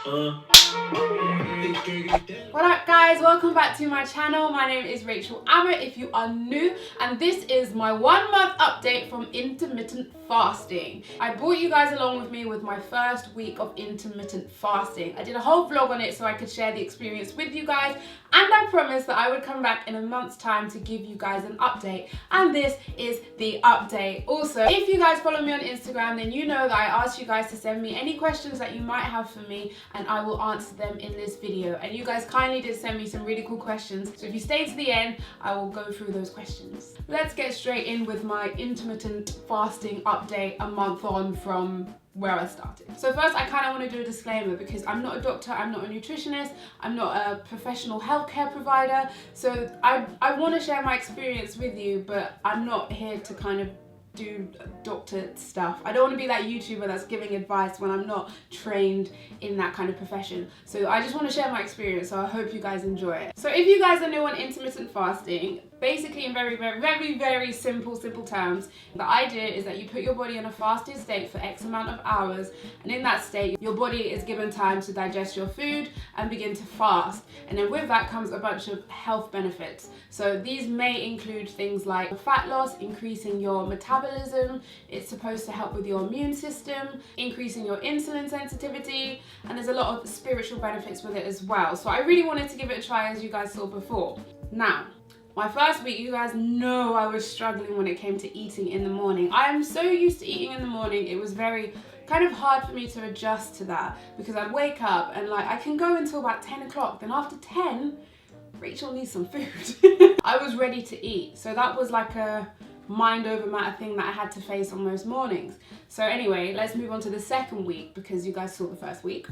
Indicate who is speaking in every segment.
Speaker 1: What up guys, welcome back to my channel. My name is Rachel if you are new, and this is my 1 month update from intermittent fasting. I brought you guys along with me with my first week of intermittent fasting. I did a whole vlog on it so I could share the experience with you guys, and I promised that I would come back in a month's time to give you guys an update, and this is the update. Also, if you guys follow me on Instagram, then you know that I asked you guys to send me any questions that you might have for me, and I will answer them in this video. And you guys kindly did send me some really cool questions, so if you stay to the end, I will go through those questions. Let's get straight in with my intermittent fasting update a month on from where I started. So first, I kind of want to do a disclaimer because I'm not a doctor, I'm not a nutritionist, I'm not a professional healthcare provider, so I want to share my experience with you, but I'm not here to kind of do doctor stuff. I don't want to be that YouTuber that's giving advice when I'm not trained in that kind of profession. So I just want to share my experience, so I hope you guys enjoy it. So if you guys are new on intermittent fasting, basically in very simple terms, the idea is that you put your body in a fasted state for X amount of hours, and in that state your body is given time to digest your food and begin to fast, and then with that comes a bunch of health benefits. So these may include things like fat loss, increasing your metabolism, it's supposed to help with your immune system, increasing your insulin sensitivity, and there's a lot of spiritual benefits with it as well. So I really wanted to give it a try, as you guys saw before. Now, my first week, you guys know I was struggling when it came to eating in the morning. I am so used to eating in the morning, it was very kind of hard for me to adjust to that, because I'd wake up and like I can go until about 10 o'clock, then after 10, Rachel needs some food. I was ready to eat, so that was like a mind over matter thing that I had to face on most mornings. So anyway, let's move on to the second week, because you guys saw the first week.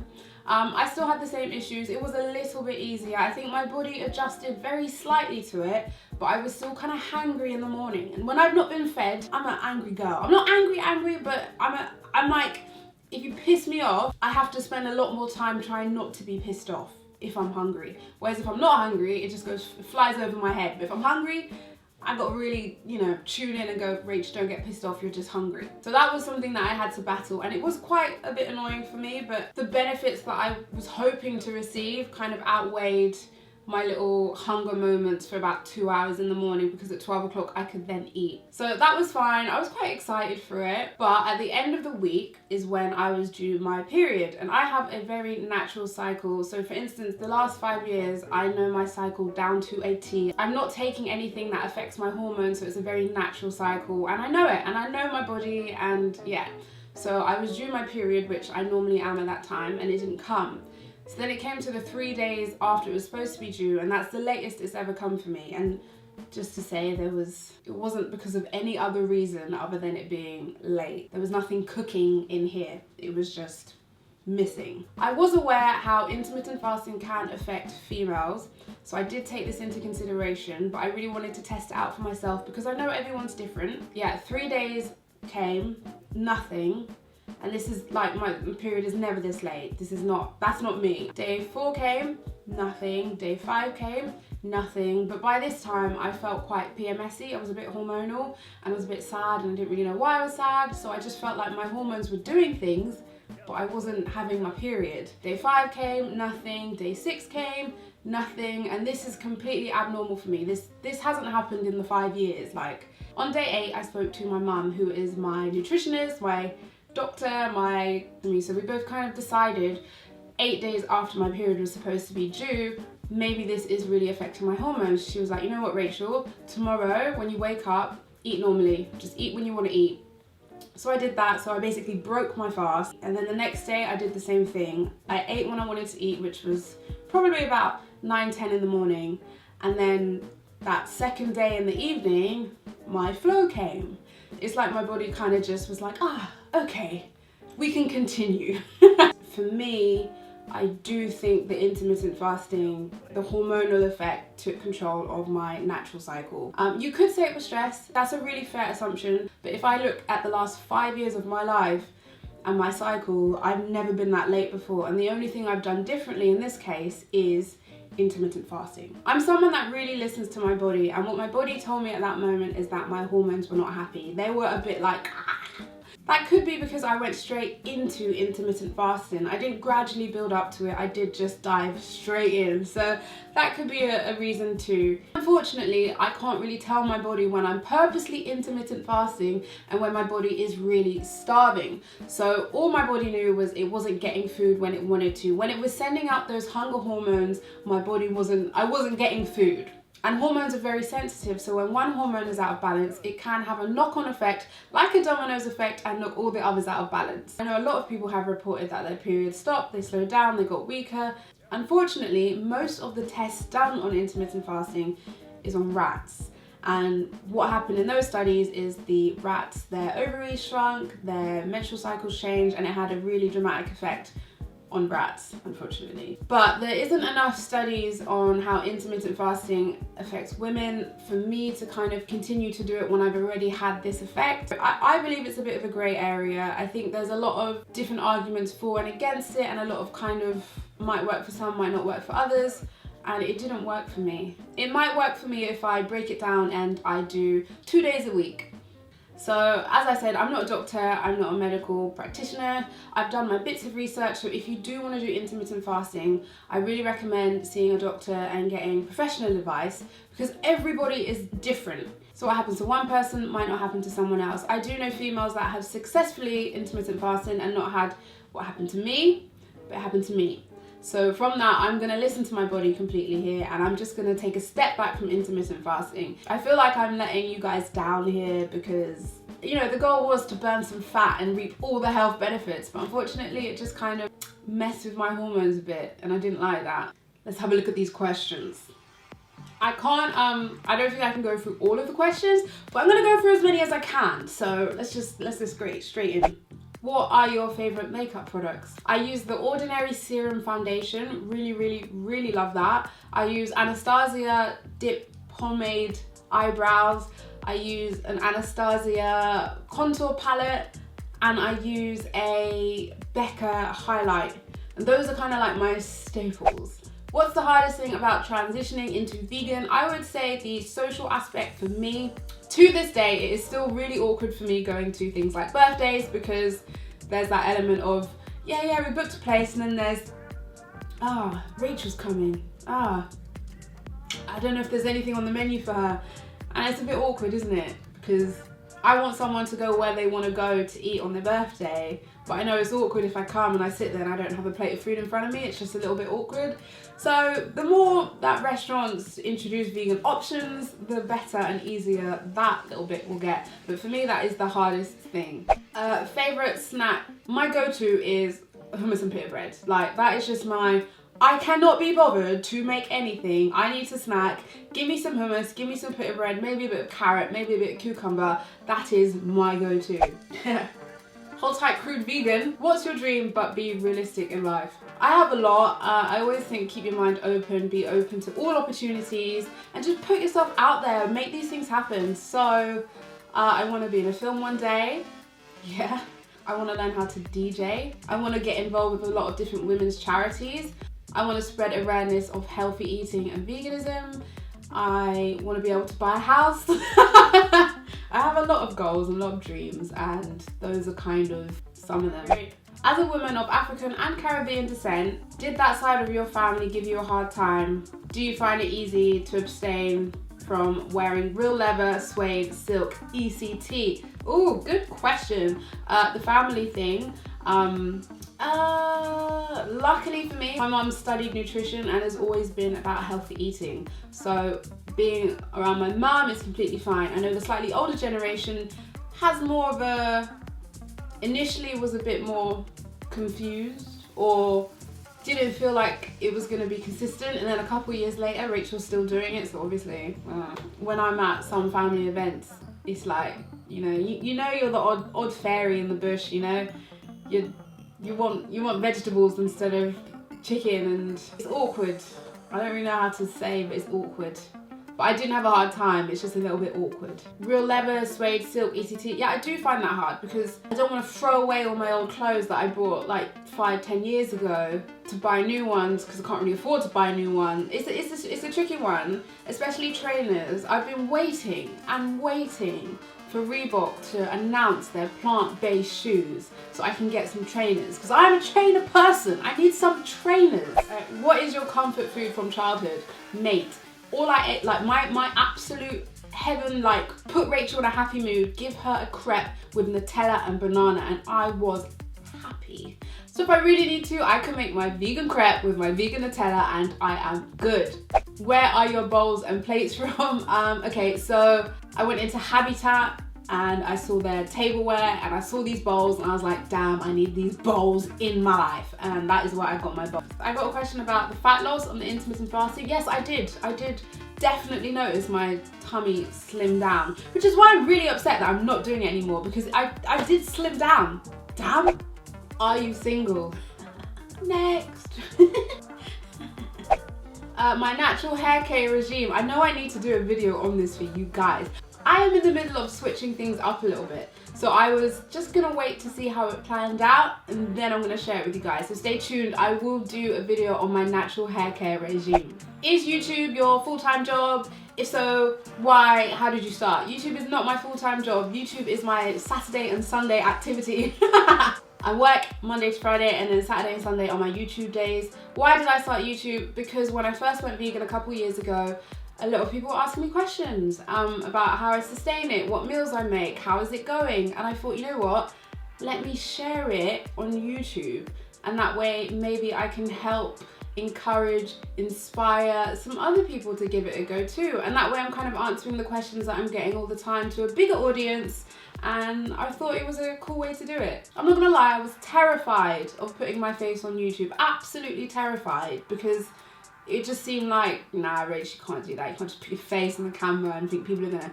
Speaker 1: I still had the same issues. It was a little bit easier. I think my body adjusted very slightly to it, but I was still kind of hangry in the morning. And when I've not been fed, I'm an angry girl. I'm not angry, but I'm like, if you piss me off, I have to spend a lot more time trying not to be pissed off if I'm hungry. Whereas if I'm not hungry, it just flies over my head. But if I'm hungry, I got to really, tune in and go, Rach, don't get pissed off, you're just hungry. So that was something that I had to battle, and it was quite a bit annoying for me, but the benefits that I was hoping to receive kind of outweighed my little hunger moments for about 2 hours in the morning, because at 12 o'clock I could then eat. So that was fine. I was quite excited for it, but at the end of the week is when I was due my period, and I have a very natural cycle. So for instance, the last 5 years, I know my cycle down to a T. I'm not taking anything that affects my hormones, so it's a very natural cycle, and I know it, and I know my body, and yeah. So I was due my period, which I normally am at that time, and it didn't come. So then it came to the 3 days after it was supposed to be due, and that's the latest it's ever come for me. And just to say, it wasn't because of any other reason other than it being late. There was nothing cooking in here. It was just missing. I was aware how intermittent fasting can affect females, so I did take this into consideration, but I really wanted to test it out for myself because I know everyone's different. Yeah, 3 days came, nothing. And this is like, my period is never this late. That's not me. Day 4 came, nothing. Day 5 came, nothing. But by this time I felt quite PMSy. I was a bit hormonal and I was a bit sad, and I didn't really know why I was sad. So I just felt like my hormones were doing things, but I wasn't having my period. Day 5 came, nothing. Day 6 came, nothing. And this is completely abnormal for me. This hasn't happened in the 5 years. Like on day 8, I spoke to my mum, who is my nutritionist, my doctor, so we both kind of decided 8 days after my period was supposed to be due, maybe this is really affecting my hormones. She was like, you know what, Rachel, tomorrow when you wake up, eat normally, just eat when you want to eat. So I did that. So I basically broke my fast, and then the next day I did the same thing. I ate when I wanted to eat, which was probably about 9-10 in the morning, and then that second day in the evening my flow came. It's like my body kind of just was like, okay, we can continue. For me, I do think the intermittent fasting, the hormonal effect, took control of my natural cycle. You could say it was stress. That's a really fair assumption. But if I look at the last 5 years of my life and my cycle, I've never been that late before. And the only thing I've done differently in this case is intermittent fasting. I'm someone that really listens to my body, and what my body told me at that moment is that my hormones were not happy. They were a bit like, That could be because I went straight into intermittent fasting. I didn't gradually build up to it, I did just dive straight in. So that could be a reason too. Unfortunately, I can't really tell my body when I'm purposely intermittent fasting and when my body is really starving. So all my body knew was it wasn't getting food when it wanted to. When it was sending out those hunger hormones, I wasn't getting food. And hormones are very sensitive, so when one hormone is out of balance, it can have a knock-on effect, like a dominoes effect, and knock all the others out of balance. I know a lot of people have reported that their periods stopped, they slowed down, they got weaker. Unfortunately, most of the tests done on intermittent fasting is on rats. And what happened in those studies is the rats, their ovaries shrunk, their menstrual cycles changed, and it had a really dramatic effect on rats, unfortunately. But there isn't enough studies on how intermittent fasting affects women for me to kind of continue to do it when I've already had this effect. I believe it's a bit of a grey area. I think there's a lot of different arguments for and against it, and a lot of kind of might work for some, might not work for others. And it didn't work for me. It might work for me if I break it down and I do 2 days a week. So as I said, I'm not a doctor, I'm not a medical practitioner. I've done my bits of research, so if you do want to do intermittent fasting, I really recommend seeing a doctor and getting professional advice, because everybody is different. So what happens to one person might not happen to someone else. I do know females that have successfully intermittent fasting and not had what happened to me, but it happened to me. So from that, I'm gonna listen to my body completely here, and I'm just gonna take a step back from intermittent fasting. I feel like I'm letting you guys down here because, you know, the goal was to burn some fat and reap all the health benefits, but unfortunately it just kind of messed with my hormones a bit, and I didn't like that. Let's have a look at these questions. I don't think I can go through all of the questions, but I'm gonna go through as many as I can. So let's just go straight in. What are your favorite makeup products? I use the Ordinary Serum Foundation. Really love that. I use Anastasia Dip Pomade Eyebrows. I use an Anastasia contour palette, and I use a Becca highlight. And those are kind of like my staples. What's the hardest thing about transitioning into vegan? I would say the social aspect for me. To this day, it is still really awkward for me going to things like birthdays, because there's that element of, yeah, we booked a place, and then there's, Rachel's coming. I don't know if there's anything on the menu for her. And it's a bit awkward, isn't it? Because I want someone to go where they want to go to eat on their birthday, but I know it's awkward if I come and I sit there and I don't have a plate of food in front of me. It's just a little bit awkward. So the more that restaurants introduce vegan options, the better and easier that little bit will get. But for me, that is the hardest thing. Favorite snack? My go-to is hummus and pita bread. Like, that is just I cannot be bothered to make anything. I need to snack. Give me some hummus, give me some pita bread, maybe a bit of carrot, maybe a bit of cucumber. That is my go-to. Hold tight, crude vegan. What's your dream but be realistic in life? I have a lot. I always think keep your mind open, be open to all opportunities, and just put yourself out there, make these things happen. So I want to be in a film one day. Yeah. I want to learn how to DJ. I want to get involved with a lot of different women's charities. I want to spread awareness of healthy eating and veganism. I want to be able to buy a house. I have a lot of goals and a lot of dreams, and those are kind of some of them. As a woman of African and Caribbean descent, did that side of your family give you a hard time? Do you find it easy to abstain from wearing real leather, suede, silk, ECT? Ooh, good question. The family thing. Luckily for me, my mum studied nutrition and has always been about healthy eating. So being around my mum is completely fine. I know the slightly older generation has more of initially was a bit more confused, or didn't feel like it was going to be consistent, and then a couple years later Rachel's still doing it. So obviously when I'm at some family events, it's like, you know you're the odd fairy in the bush, you know, you want vegetables instead of chicken, and it's awkward. I don't really know how to say, but it's awkward. But I didn't have a hard time, it's just a little bit awkward. Real leather, suede, silk, ECT. Yeah, I do find that hard because I don't want to throw away all my old clothes that I bought like 5-10 years ago to buy new ones, because I can't really afford to buy a new one. It's a tricky one, especially trainers. I've been waiting and waiting for Reebok to announce their plant-based shoes so I can get some trainers, because I'm a trainer person. I need some trainers. What is your comfort food from childhood? Mate, all I ate, like my absolute heaven, like put Rachel in a happy mood, give her a crepe with Nutella and banana, and I was happy. So if I really need to, I can make my vegan crepe with my vegan Nutella and I am good. Where are your bowls and plates from? Okay, so I went into Habitat and I saw their tableware and I saw these bowls and I was like, damn, I need these bowls in my life. And that is where I got my bowls. I got a question about the fat loss on the intermittent fasting. Yes, I did definitely notice my tummy slim down, which is why I'm really upset that I'm not doing it anymore, because I did slim down. Damn. Are you single? Next. My natural hair care regime. I know I need to do a video on this for you guys. I am in the middle of switching things up a little bit. So I was just gonna wait to see how it planned out and then I'm gonna share it with you guys. So stay tuned, I will do a video on my natural hair care regime. Is YouTube your full-time job? If so, why? How did you start? YouTube is not my full-time job. YouTube is my Saturday and Sunday activity. I work Monday to Friday and then Saturday and Sunday on my YouTube days. Why did I start YouTube? Because when I first went vegan a couple years ago, a lot of people were asking me questions about how I sustain it, what meals I make, how is it going? And I thought, you know what? Let me share it on YouTube, and that way maybe I can help encourage, inspire some other people to give it a go too. And that way I'm kind of answering the questions that I'm getting all the time to a bigger audience, and I thought it was a cool way to do it. I'm not gonna lie, I was terrified of putting my face on YouTube, absolutely terrified, because it just seemed like, nah, Rach, you can't do that. You can't just put your face on the camera and think people are gonna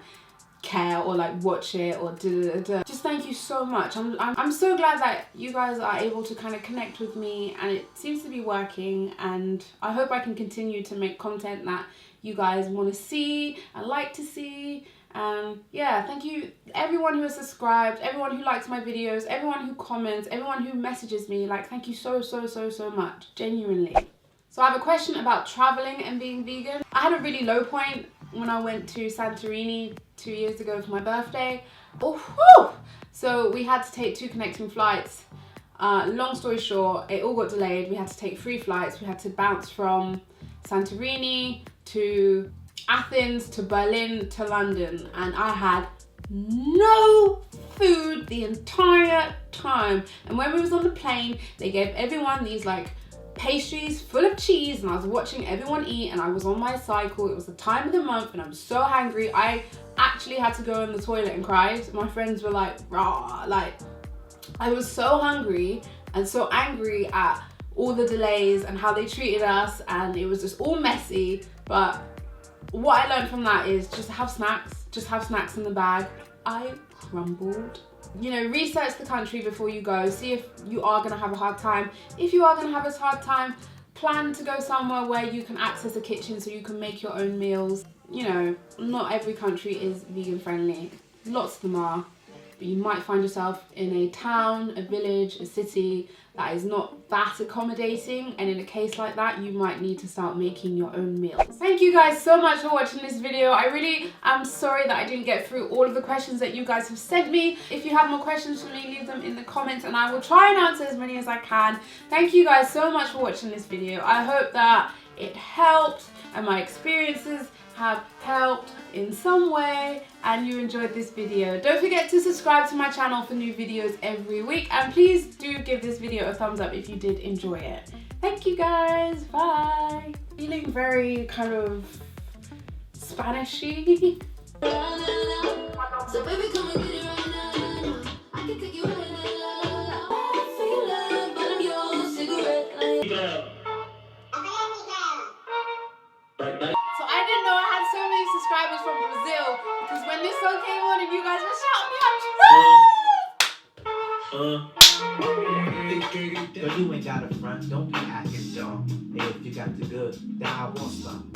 Speaker 1: care or like watch it or da-da-da-da. Just thank you so much. I'm so glad that you guys are able to kind of connect with me, and it seems to be working, and I hope I can continue to make content that you guys want to see and like to see. Yeah, thank you everyone who has subscribed, everyone who likes my videos, everyone who comments, everyone who messages me. Like, thank you so much, genuinely. So I have a question about traveling and being vegan. I had a really low point when I went to Santorini 2 years ago for my birthday. Oh, so we had to take 2 connecting flights. Long story short, it all got delayed. We had to take 3 flights. We had to bounce from Santorini to Athens to Berlin to London, and I had no food the entire time. And when we was on the plane, they gave everyone these like pastries full of cheese, and I was watching everyone eat, and I was on my cycle. It was the time of the month and I'm so hungry. I actually had to go in the toilet and cry. My friends were like, rah, like I was so hungry and so angry at all the delays and how they treated us, and it was just all messy. But what I learned from that is just have snacks in the bag. I crumbled. You know, research the country before you go. See if you are gonna have a hard time. If you are gonna have a hard time, plan to go somewhere where you can access a kitchen so you can make your own meals. You know, not every country is vegan friendly. Lots of them are. But you might find yourself in a town, a village, a city that is not that accommodating, and in a case like that, you might need to start making your own meals. Thank you guys so much for watching this video. I really am sorry that I didn't get through all of the questions that you guys have sent me. If you have more questions for me, leave them in the comments and I will try and answer as many as I can. Thank you guys so much for watching this video. I hope that it helped and my experiences have helped in some way and you enjoyed this video. Don't forget to subscribe to my channel for new videos every week, and please do give this video a thumbs up if you did enjoy it. Thank you guys, bye. Feeling very kind of Spanish-y. So baby, come and get it right now. I can take you right now. I feel love, but I'm your cigarette. So I didn't know I had so many subscribers from Brazil, because when this song came on and you guys were shouting me out,
Speaker 2: But you ain't got a front, don't be acting dumb. Hey, if you got the good, then I want some.